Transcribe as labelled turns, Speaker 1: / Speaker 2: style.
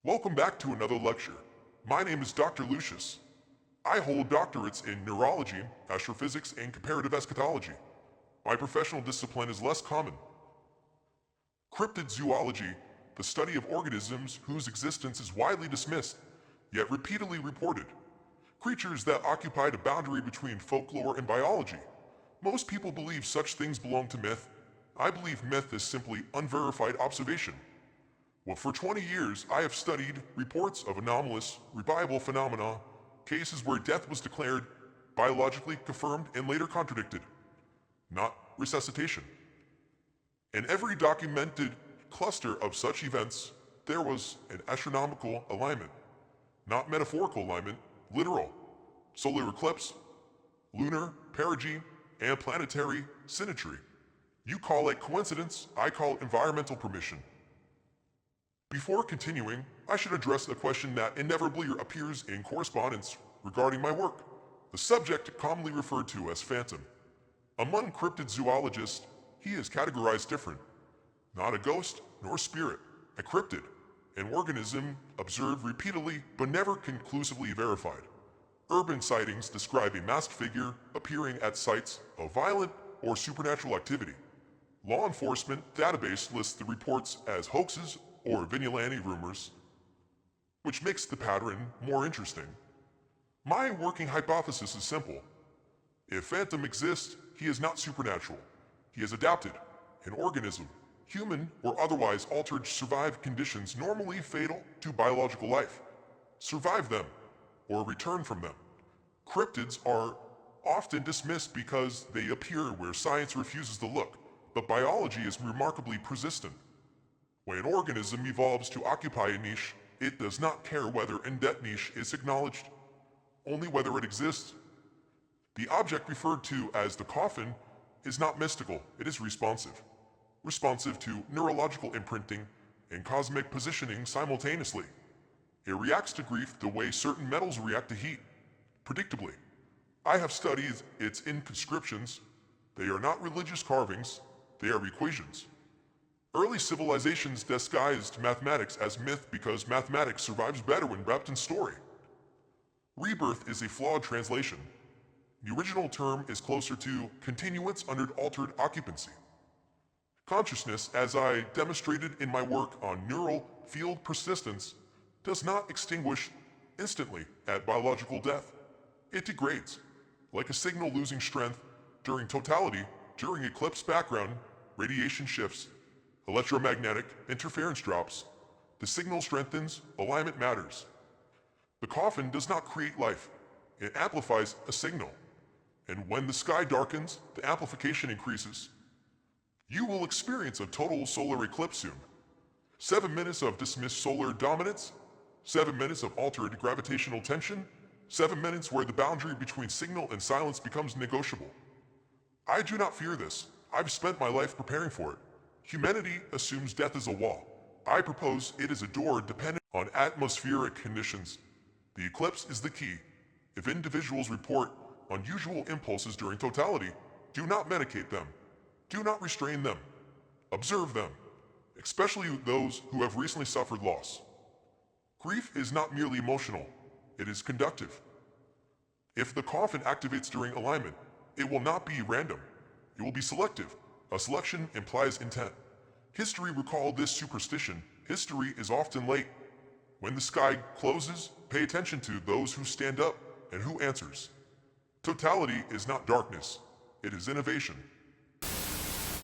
Speaker 1: Welcome back to another lecture. My name is Dr. Lucius. I hold doctorates in neurology, astrophysics, and comparative eschatology. My professional discipline is less common. Cryptid zoology, the study of organisms whose existence is widely dismissed, yet repeatedly reported. Creatures that occupied a boundary between folklore and biology. Most people believe such things belong to myth. I believe myth is simply unverified observation. Well, for 20 years, I have studied reports of anomalous, revival phenomena, cases where death was declared, biologically confirmed, and later contradicted. Not resuscitation. In every documented cluster of such events, there was an astronomical alignment. Not metaphorical alignment, literal. Solar eclipse, lunar, perigee, and planetary symmetry. You call it coincidence, I call it environmental permission. Before continuing, I should address a question that inevitably appears in correspondence regarding my work, the subject commonly referred to as phantom. Among cryptid zoologists, he is categorized different. Not a ghost nor spirit, a cryptid, an organism observed repeatedly but never conclusively verified. Urban sightings describe a masked figure appearing at sites of violent or supernatural activity. Law enforcement database lists the reports as hoaxes or vigilante rumors, which makes the pattern more interesting. My working hypothesis is simple. If phantom exists, he is not supernatural. He is adapted, an organism, human or otherwise altered to survive conditions normally fatal to biological life. Survive them, or return from them. Cryptids are often dismissed because they appear where science refuses to look, but biology is remarkably persistent. When an organism evolves to occupy a niche, it does not care whether that niche is acknowledged, only whether it exists. The object referred to as the coffin is not mystical, it is responsive. Responsive to neurological imprinting and cosmic positioning simultaneously. It reacts to grief the way certain metals react to heat, predictably. I have studied its inscriptions. They are not religious carvings, they are equations. Early civilizations disguised mathematics as myth because mathematics survives better when wrapped in story. Rebirth is a flawed translation. The original term is closer to continuance under altered occupancy. Consciousness, as I demonstrated in my work on neural field persistence, does not extinguish instantly at biological death. It degrades, like a signal losing strength during totality, during eclipse background, radiation shifts, electromagnetic interference drops. The signal strengthens, alignment matters. The coffin does not create life, it amplifies a signal. And when the sky darkens, the amplification increases. You will experience a total solar eclipse soon. 7 minutes of dismissed solar dominance, 7 minutes of altered gravitational tension, 7 minutes where the boundary between signal and silence becomes negotiable. I do not fear this. I've spent my life preparing for it. Humanity assumes death is a wall. I propose it is a door dependent on atmospheric conditions. The eclipse is the key. If individuals report unusual impulses during totality, do not medicate them. Do not restrain them. Observe them, especially those who have recently suffered loss. Grief is not merely emotional, it is conductive. If the coffin activates during alignment, it will not be random. It will be selective. A selection implies intent. History recalled this superstition. History is often late. When the sky closes, pay attention to those who stand up and who answers. Totality is not darkness, it is innovation.